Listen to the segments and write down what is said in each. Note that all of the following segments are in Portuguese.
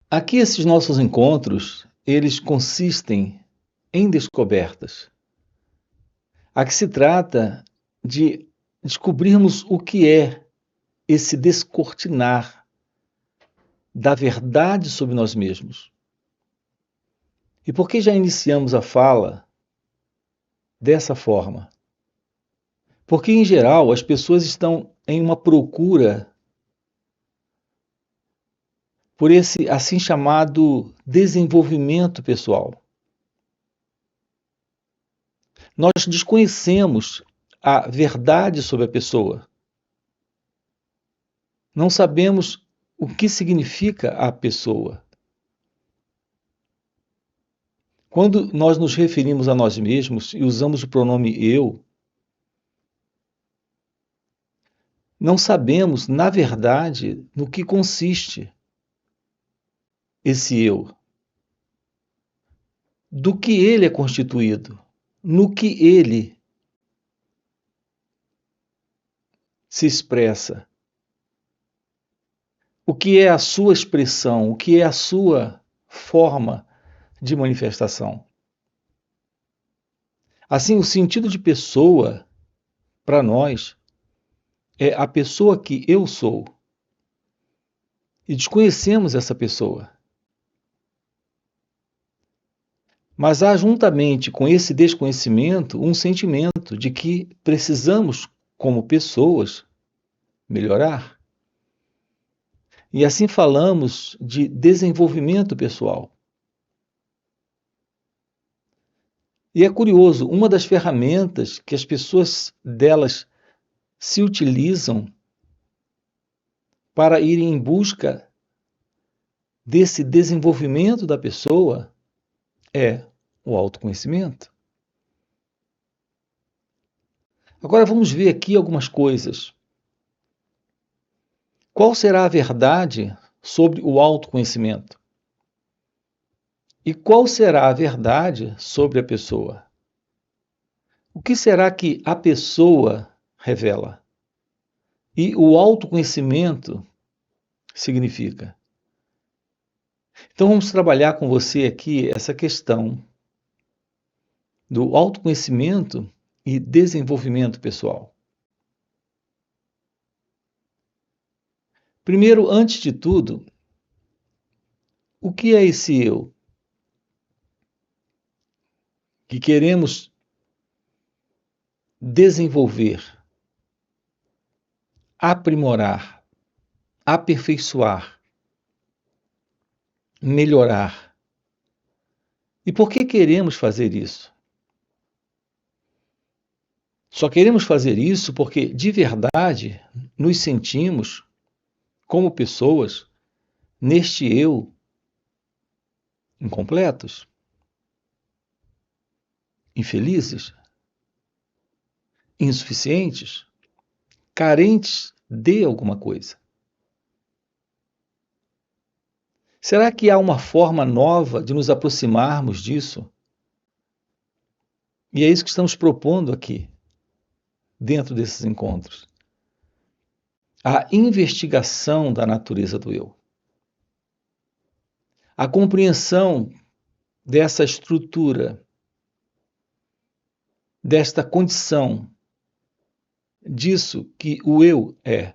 Aqui esses nossos encontros, eles consistem em descobertas. Aqui se trata de descobrirmos o que é esse descortinar da verdade sobre nós mesmos. E por que já iniciamos a fala dessa forma? Porque, em geral, as pessoas estão em uma procura por esse assim chamado desenvolvimento pessoal. Nós desconhecemos a verdade sobre a pessoa. Não sabemos o que significa a pessoa. Quando nós nos referimos a nós mesmos e usamos o pronome eu, não sabemos, na verdade, no que consiste esse eu. Do que ele é constituído, no que ele se expressa. O que é a sua expressão, o que é a sua forma de manifestação. Assim, o sentido de pessoa, para nós, é a pessoa que eu sou. E desconhecemos essa pessoa. Mas há, juntamente com esse desconhecimento, um sentimento de que precisamos, como pessoas, melhorar. E assim falamos de desenvolvimento pessoal. E é curioso, uma das ferramentas que as pessoas delas se utilizam para irem em busca desse desenvolvimento da pessoa é o autoconhecimento. Agora vamos ver aqui algumas coisas. Qual será a verdade sobre o autoconhecimento? E qual será a verdade sobre a pessoa? O que será que a pessoa revela? E o autoconhecimento significa? Então vamos trabalhar com você aqui essa questão do autoconhecimento e desenvolvimento pessoal. Primeiro, antes de tudo, o que é esse eu? Que queremos desenvolver, aprimorar, aperfeiçoar, melhorar. E por que queremos fazer isso? Só queremos fazer isso porque, de verdade, nos sentimos, como pessoas, neste eu, incompletos, infelizes, insuficientes, carentes de alguma coisa. Será que há uma forma nova de nos aproximarmos disso? E é isso que estamos propondo aqui, dentro desses encontros. A investigação da natureza do eu. A compreensão dessa estrutura, desta condição, disso que o eu é,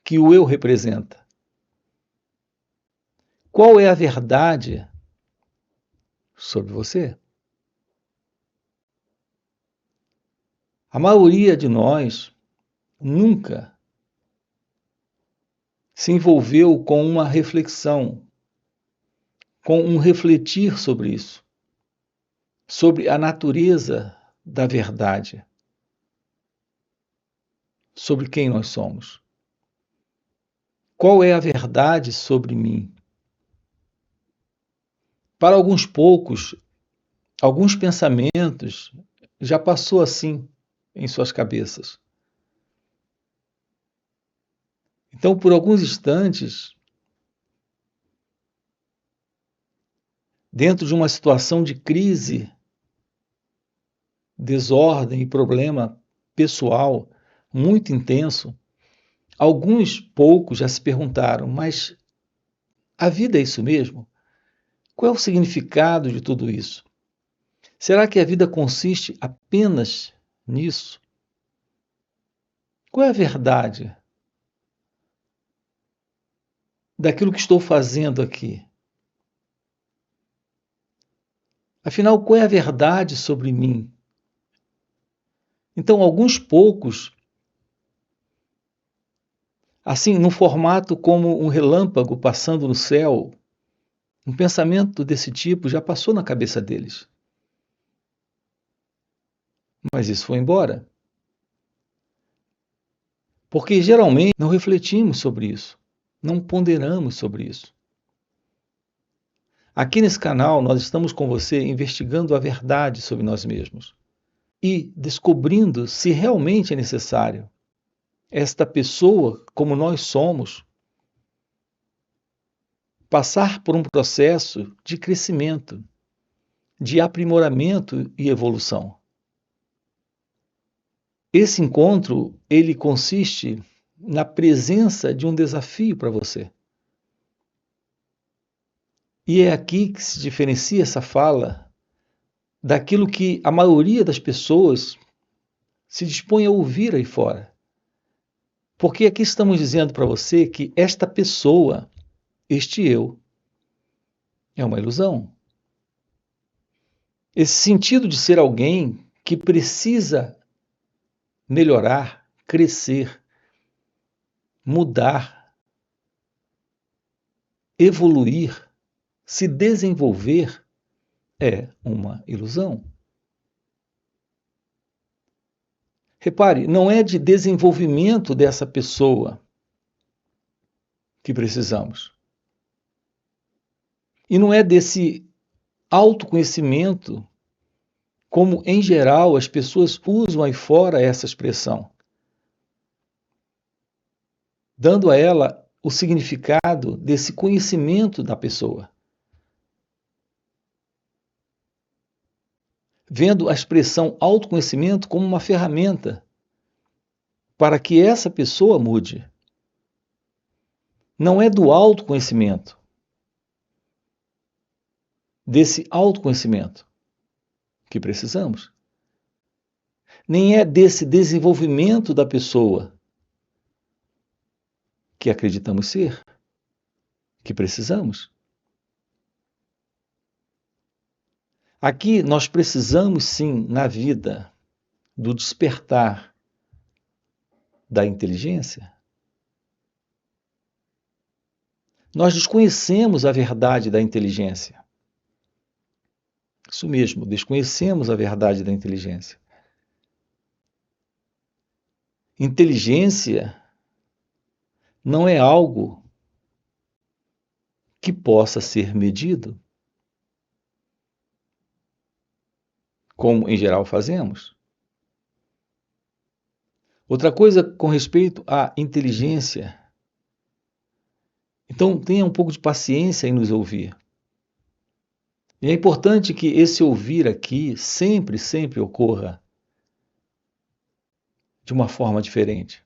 que o eu representa. Qual é a verdade sobre você? A maioria de nós nunca se envolveu com uma reflexão, com um refletir sobre isso, sobre a natureza da verdade, sobre quem nós somos. Qual é a verdade sobre mim? Para alguns poucos, alguns pensamentos já passou assim em suas cabeças. Então, por alguns instantes, dentro de uma situação de crise, desordem e problema pessoal muito intenso, alguns poucos já se perguntaram, mas A vida é isso mesmo? Qual é o significado de tudo isso? Será que a vida consiste apenas nisso? Qual é a verdade daquilo que estou fazendo aqui? Afinal, qual é a verdade sobre mim? Então, alguns poucos, assim, no formato como um relâmpago passando no céu, um pensamento desse tipo já passou na cabeça deles. Mas isso foi embora. Porque geralmente não refletimos sobre isso, não ponderamos sobre isso. Aqui nesse canal, nós estamos com você investigando a verdade sobre nós mesmos e descobrindo se realmente é necessário esta pessoa, como nós somos, passar por um processo de crescimento, de aprimoramento e evolução. Esse encontro, ele consiste na presença de um desafio para você. E é aqui que se diferencia essa fala daquilo que a maioria das pessoas se dispõe a ouvir aí fora. Porque aqui estamos dizendo para você que esta pessoa, este eu, é uma ilusão. Esse sentido de ser alguém que precisa melhorar, crescer, mudar, evoluir, se desenvolver, é uma ilusão. Repare, não é de desenvolvimento dessa pessoa que precisamos. E não é desse autoconhecimento, como em geral as pessoas usam aí fora essa expressão, dando a ela o significado desse conhecimento da pessoa. Vendo a expressão autoconhecimento como uma ferramenta para que essa pessoa mude. Não é do autoconhecimento, desse autoconhecimento que precisamos. Nem é desse desenvolvimento da pessoa que acreditamos ser, que precisamos. Aqui nós precisamos sim, na vida, do despertar da inteligência. Nós desconhecemos a verdade da inteligência. Isso mesmo, desconhecemos a verdade da inteligência. Inteligência não é algo que possa ser medido, como em geral fazemos. Outra coisa com respeito à inteligência. Então, tenha um pouco de paciência em nos ouvir. E é importante que esse ouvir aqui sempre, sempre ocorra de uma forma diferente.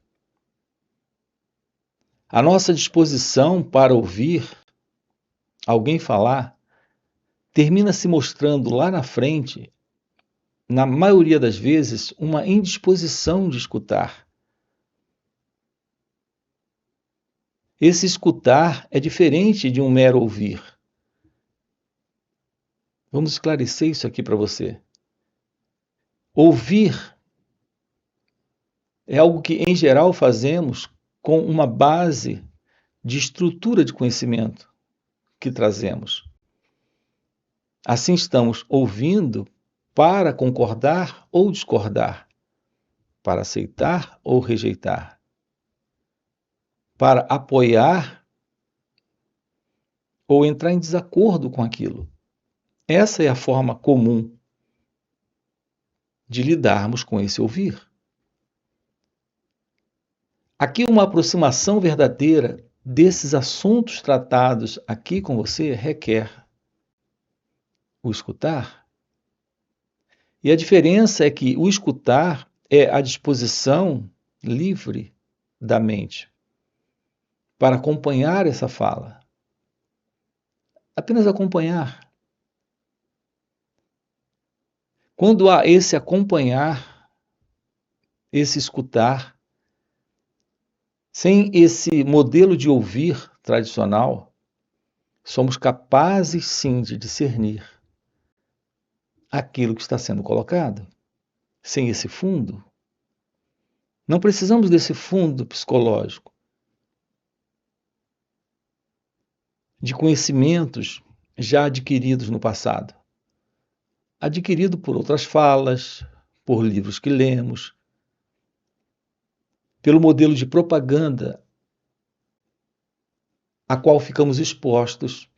A nossa disposição para ouvir alguém falar termina se mostrando lá na frente, na maioria das vezes, uma indisposição de escutar. Esse escutar é diferente de um mero ouvir. Vamos esclarecer isso aqui para você. Ouvir é algo que, em geral, fazemos com uma base de estrutura de conhecimento que trazemos. Assim, estamos ouvindo para concordar ou discordar, para aceitar ou rejeitar, para apoiar ou entrar em desacordo com aquilo. Essa é a forma comum de lidarmos com esse ouvir. Aqui, uma aproximação verdadeira desses assuntos tratados aqui com você requer o escutar. E a diferença é que o escutar é a disposição livre da mente para acompanhar essa fala. apenas acompanhar. Quando há esse acompanhar, esse escutar, sem esse modelo de ouvir tradicional, somos capazes sim de discernir aquilo que está sendo colocado. Sem esse fundo, não precisamos desse fundo psicológico, de conhecimentos já adquiridos no passado, adquirido por outras falas, por livros que lemos, pelo modelo de propaganda a qual ficamos expostos.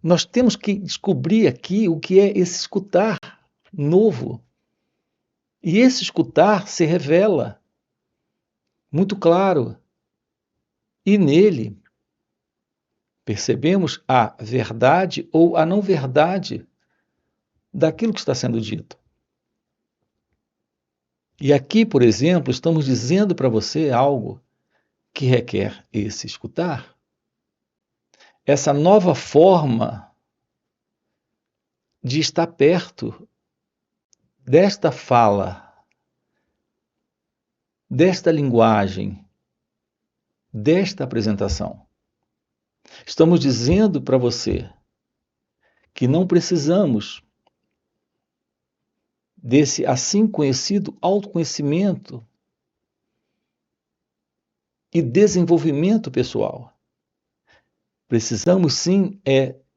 Nós temos que descobrir aqui o que é esse escutar novo. E esse escutar se revela muito claro. E nele percebemos a verdade ou a não verdade daquilo que está sendo dito. E aqui, por exemplo, estamos dizendo para você algo que requer esse escutar. Essa nova forma de estar perto desta fala, desta linguagem, desta apresentação. Estamos dizendo para você que não precisamos desse assim conhecido autoconhecimento e desenvolvimento pessoal. Precisamos sim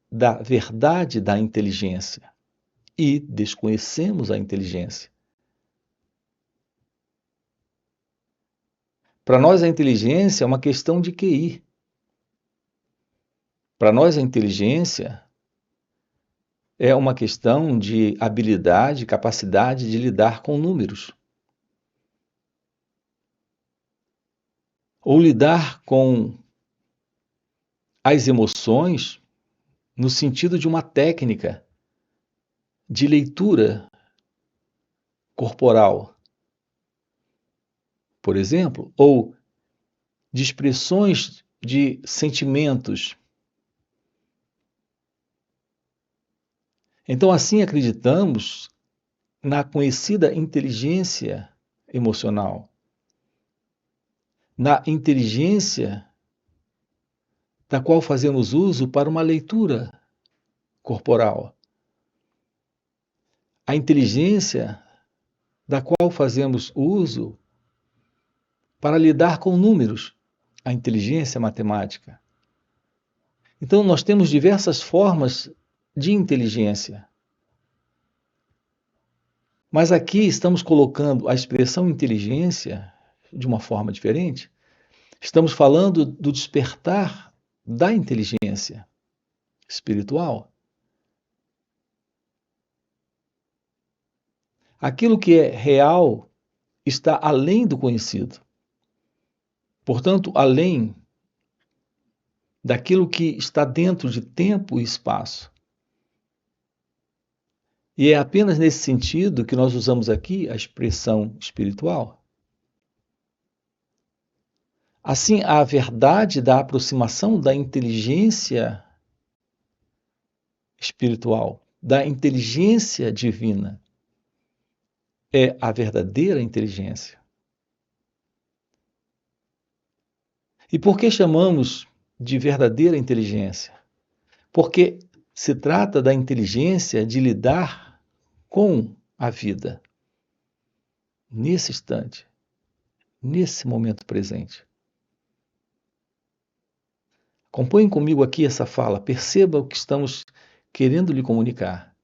da verdade da inteligência e desconhecemos a inteligência. Para nós a inteligência é uma questão de QI. Para nós a inteligência é uma questão de habilidade, capacidade de lidar com números. Ou lidar com as emoções no sentido de uma técnica de leitura corporal, por exemplo, ou de expressões de sentimentos. Então, assim acreditamos na conhecida inteligência emocional, na inteligência da qual fazemos uso para uma leitura corporal, a inteligência da qual fazemos uso para lidar com números, a inteligência matemática. Então, nós temos diversas formas de inteligência. Mas aqui estamos colocando a expressão inteligência de uma forma diferente. Estamos falando do despertar da inteligência espiritual. Aquilo que é real está além do conhecido. Portanto, além daquilo que está dentro de tempo e espaço. E é apenas nesse sentido que nós usamos aqui a expressão espiritual. Assim, a verdade da aproximação da inteligência espiritual, da inteligência divina, é a verdadeira inteligência. E por que chamamos de verdadeira inteligência? Porque se trata da inteligência de lidar com a vida, nesse instante, nesse momento presente. Acompanhem comigo aqui essa fala, perceba o que estamos querendo lhe comunicar.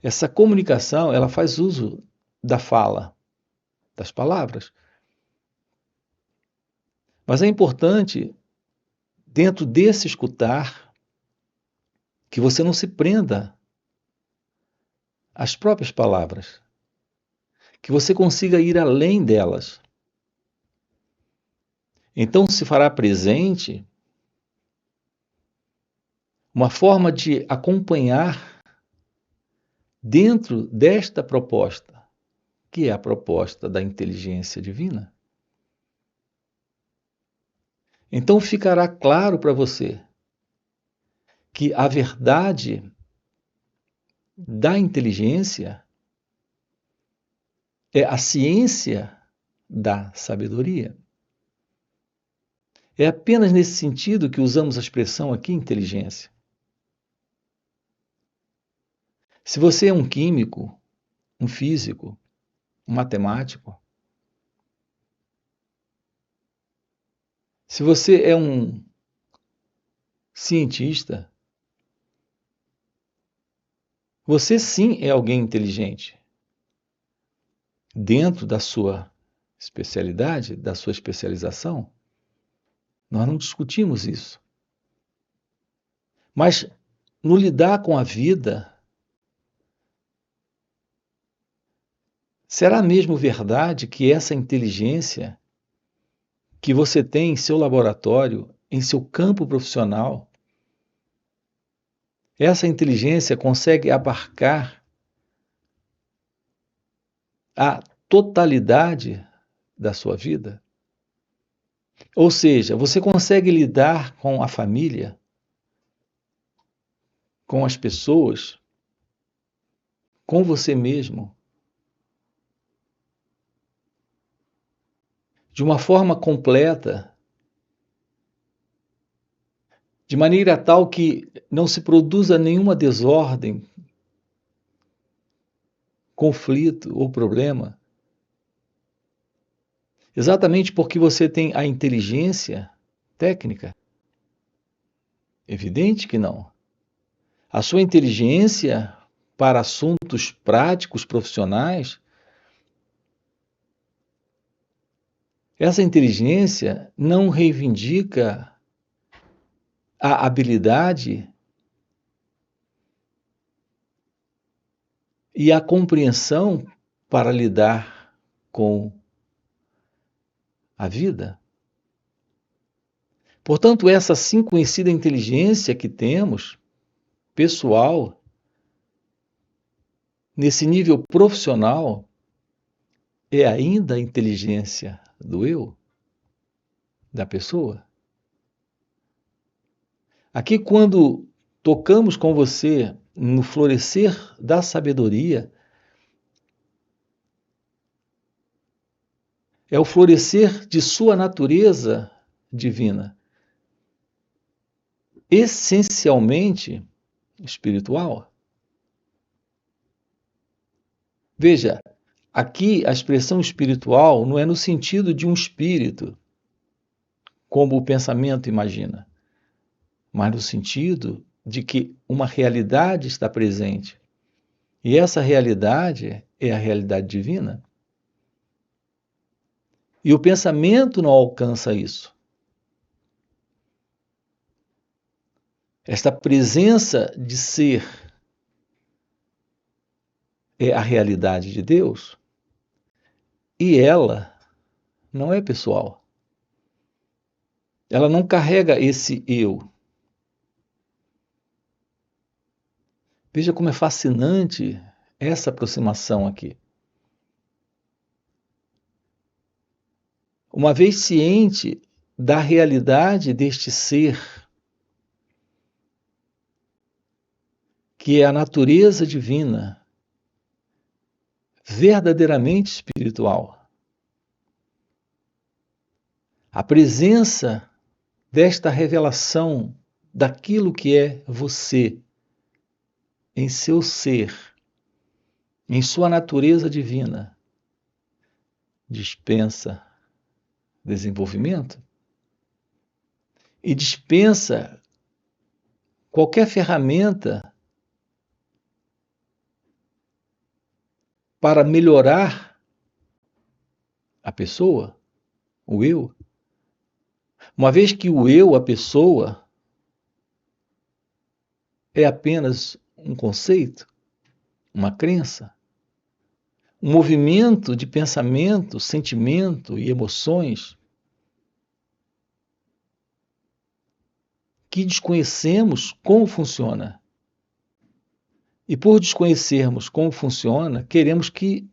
Essa comunicação, ela faz uso da fala, das palavras. Mas é importante, dentro desse escutar, que você não se prenda às próprias palavras, que você consiga ir além delas. Então se fará presente uma forma de acompanhar dentro desta proposta, que é a proposta da inteligência divina. Então ficará claro para você que a verdade da inteligência é a ciência da sabedoria. É apenas nesse sentido que usamos a expressão aqui inteligência. Se você é um químico, um físico, um matemático, se você é um cientista, você sim é alguém inteligente. Dentro da sua especialidade, da sua especialização, nós não discutimos isso. Mas no lidar com a vida, será mesmo verdade que essa inteligência que você tem em seu laboratório, em seu campo profissional, essa inteligência consegue abarcar a totalidade da sua vida? Ou seja, você consegue lidar com a família, com as pessoas, com você mesmo, de uma forma completa, de maneira tal que não se produza nenhuma desordem, conflito ou problema, exatamente porque você tem a inteligência técnica? Evidente que não. A sua inteligência para assuntos práticos, profissionais, essa inteligência não reivindica a habilidade e a compreensão para lidar com a vida. Portanto, essa assim conhecida inteligência que temos, pessoal, nesse nível profissional, é ainda a inteligência do eu, da pessoa. Aqui, quando tocamos com você no florescer da sabedoria, é o florescer de sua natureza divina, essencialmente espiritual. Veja, aqui a expressão espiritual não é no sentido de um espírito, como o pensamento imagina, mas no sentido de que uma realidade está presente. E essa realidade é a realidade divina. E o pensamento não alcança isso. Esta presença de ser é a realidade de Deus e ela não é pessoal. Ela não carrega esse eu. Veja como é fascinante essa aproximação aqui. Uma vez ciente da realidade deste ser, que é a natureza divina, verdadeiramente espiritual, a presença desta revelação daquilo que é você, em seu ser, em sua natureza divina, dispensa desenvolvimento e dispensa qualquer ferramenta para melhorar a pessoa, o eu. Uma vez que o eu, a pessoa, é apenas um conceito, uma crença, um movimento de pensamento, sentimento e emoções que desconhecemos como funciona. E por desconhecermos como funciona, queremos que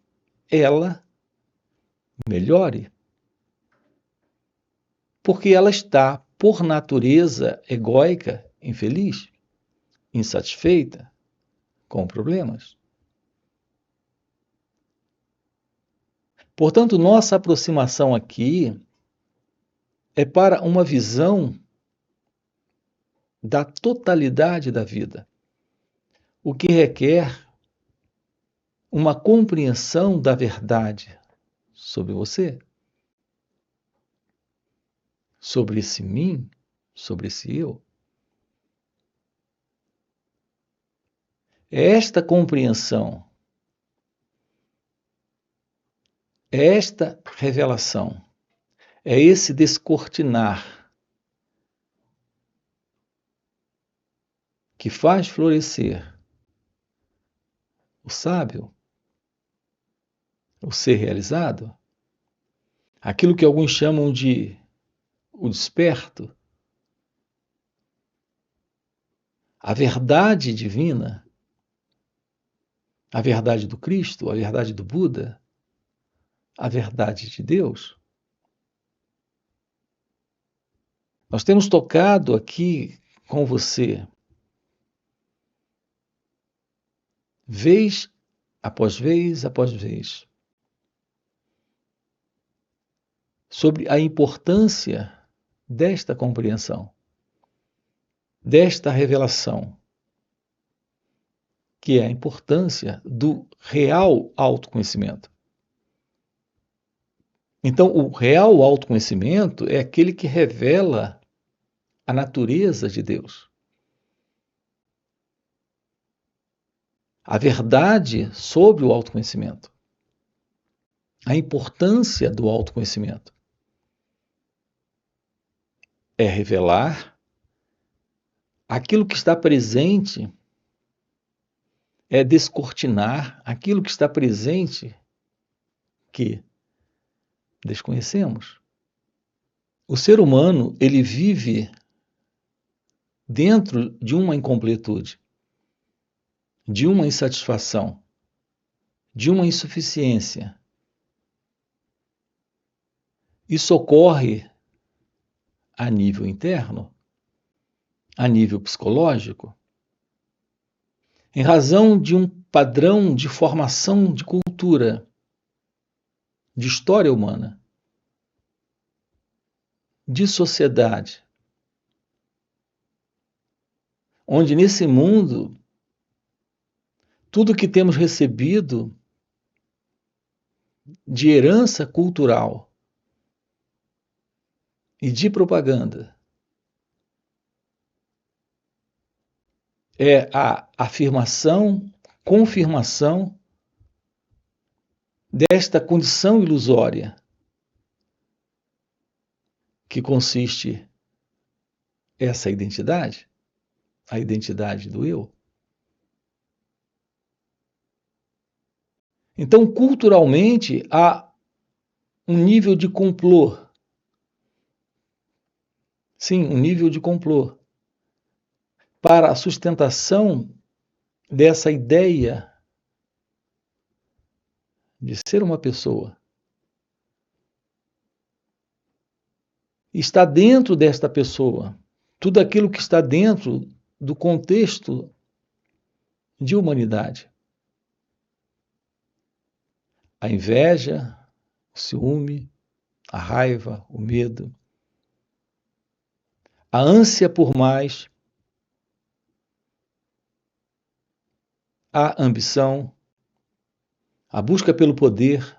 ela melhore. Porque ela está, por natureza egóica, infeliz. insatisfeita, com problemas. Portanto, nossa aproximação aqui é para uma visão da totalidade da vida, o que requer uma compreensão da verdade sobre você, sobre esse mim, sobre esse eu. É esta compreensão, é esta revelação, é esse descortinar que faz florescer o sábio, o ser realizado, aquilo que alguns chamam de o desperto, a verdade divina, a verdade do Cristo, a verdade do Buda, a verdade de Deus. Nós temos tocado aqui com você, vez após vez, sobre a importância desta compreensão, desta revelação, que é a importância do real autoconhecimento. Então, o real autoconhecimento é aquele que revela a natureza de Deus. A verdade sobre o autoconhecimento. A importância do autoconhecimento é revelar aquilo que está presente, é descortinar aquilo que está presente que desconhecemos. O ser humano, ele vive dentro de uma incompletude, de uma insatisfação, de uma insuficiência. Isso ocorre a nível interno, a nível psicológico, em razão de um padrão de formação de cultura, de história humana, de sociedade, onde nesse mundo tudo que temos recebido de herança cultural e de propaganda é a afirmação, confirmação desta condição ilusória que consiste essa identidade, a identidade do eu. Então, culturalmente, há um nível de complô. Sim, um nível de complô para a sustentação dessa ideia de ser uma pessoa. Está dentro desta pessoa tudo aquilo que está dentro do contexto de humanidade. A inveja, o ciúme, a raiva, o medo, a ânsia por mais, a ambição, a busca pelo poder,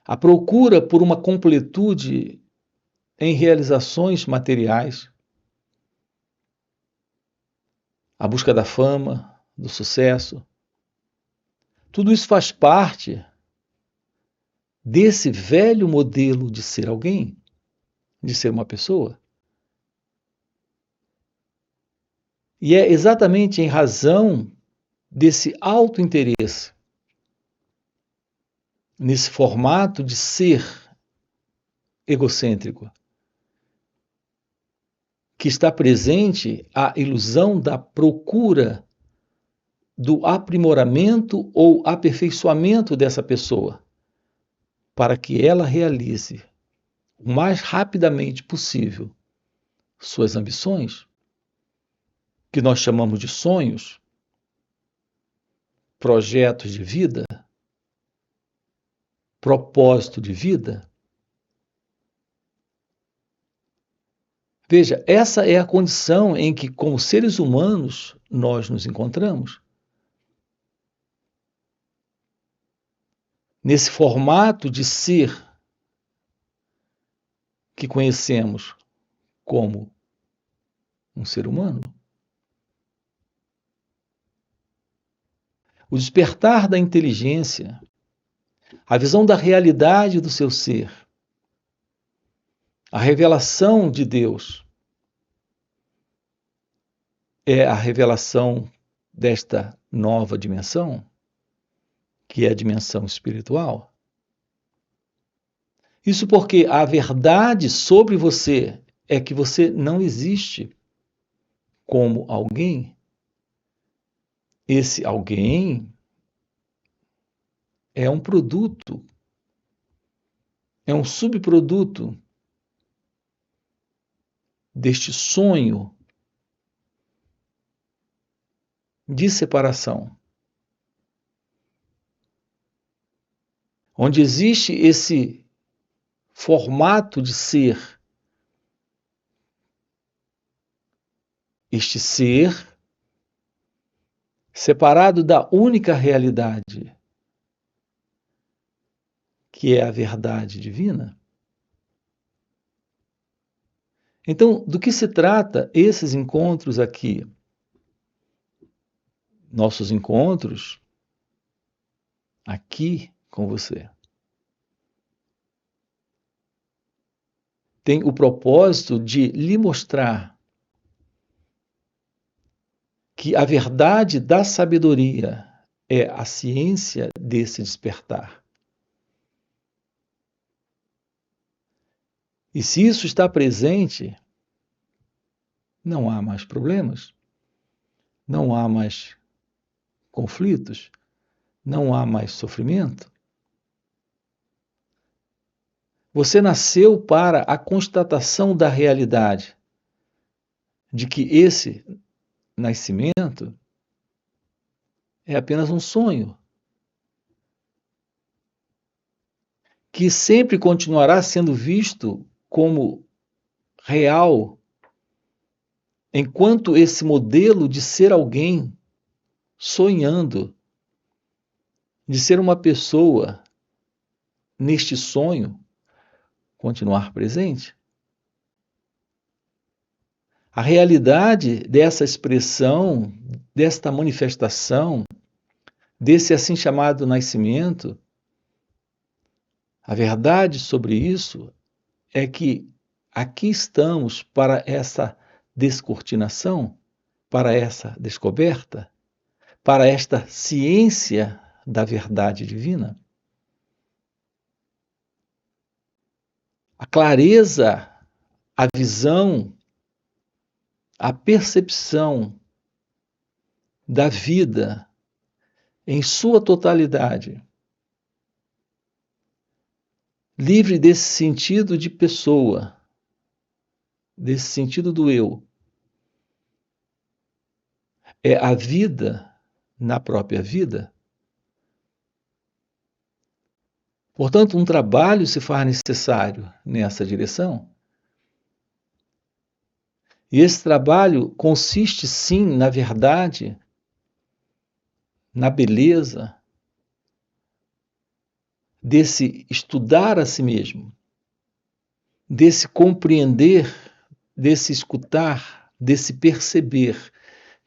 a procura por uma completude em realizações materiais, a busca da fama, do sucesso. Tudo isso faz parte desse velho modelo de ser alguém, de ser uma pessoa. E é exatamente em razão desse autointeresse, nesse formato de ser egocêntrico, que está presente a ilusão da procura do aprimoramento ou aperfeiçoamento dessa pessoa, para que ela realize o mais rapidamente possível suas ambições, que nós chamamos de sonhos, projetos de vida, propósito de vida. Veja, essa é a condição em que, como seres humanos, nós nos encontramos. Nesse formato de ser que conhecemos como um ser humano. O despertar da inteligência, a visão da realidade do seu ser, a revelação de Deus, é a revelação desta nova dimensão, que é a dimensão espiritual. Isso porque a verdade sobre você é que você não existe como alguém. Esse alguém é um produto, é um subproduto deste sonho de separação, onde existe esse formato de ser, este ser separado da única realidade, que é a verdade divina. Então, do que se trata esses encontros aqui? Nossos encontros aqui com você tem o propósito de lhe mostrar que a verdade da sabedoria é a ciência desse despertar. E se isso está presente, não há mais problemas, não há mais conflitos, não há mais sofrimento. Você nasceu para a constatação da realidade, de que esse nascimento é apenas um sonho, que sempre continuará sendo visto como real, enquanto esse modelo de ser alguém sonhando, de ser uma pessoa neste sonho, continuar presente. A realidade dessa expressão, desta manifestação, desse assim chamado nascimento, a verdade sobre isso é que aqui estamos para essa descortinação, para essa descoberta, para esta ciência da verdade divina. A clareza, a visão, a percepção da vida em sua totalidade, livre desse sentido de pessoa, desse sentido do eu, é a vida na própria vida. Portanto, um trabalho se faz necessário nessa direção. E esse trabalho consiste, sim, na verdade, na beleza desse estudar a si mesmo, desse compreender, desse escutar, desse perceber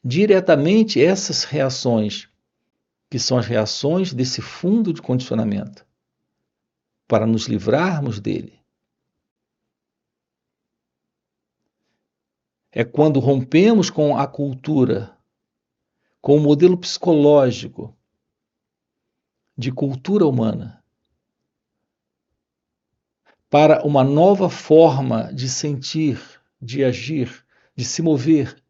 diretamente essas reações, que são as reações desse fundo de condicionamento, para nos livrarmos dele. É quando rompemos com a cultura, com o modelo psicológico de cultura humana, para uma nova forma de sentir, de agir, de se mover,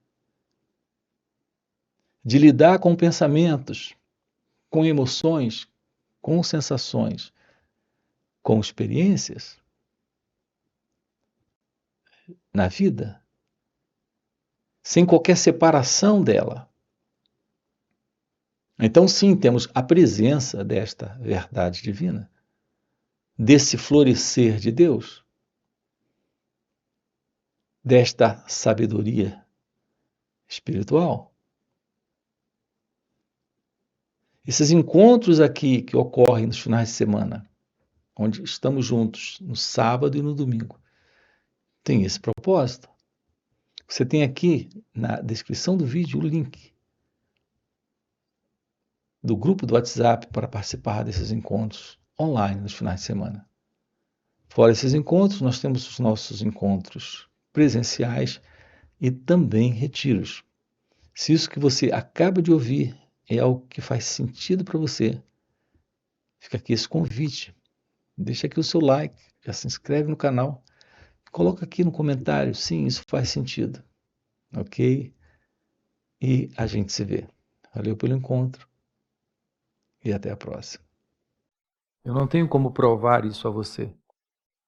de lidar com pensamentos, com emoções, com sensações, com experiências na vida. sem qualquer separação dela. Então, sim, temos a presença desta verdade divina, desse florescer de Deus, desta sabedoria espiritual. Esses encontros aqui que ocorrem nos finais de semana, onde estamos juntos no sábado e no domingo, tem esse propósito. Você tem aqui na descrição do vídeo o link do grupo do WhatsApp para participar desses encontros online nos finais de semana. Fora esses encontros, nós temos os nossos encontros presenciais e também retiros. Se isso que você acaba de ouvir é algo que faz sentido para você, fica aqui esse convite. Deixa aqui o seu like, já se inscreve no canal, coloca aqui no comentário, sim, isso faz sentido, ok? E a gente se vê. Valeu pelo encontro e até a próxima. Eu não tenho como provar isso a você.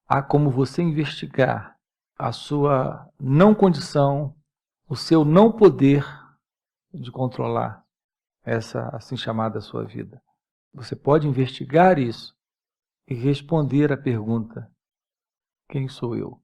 Há como você investigar a sua não condição, o seu não poder de controlar essa assim chamada sua vida. Você pode investigar isso e responder a pergunta: quem sou eu?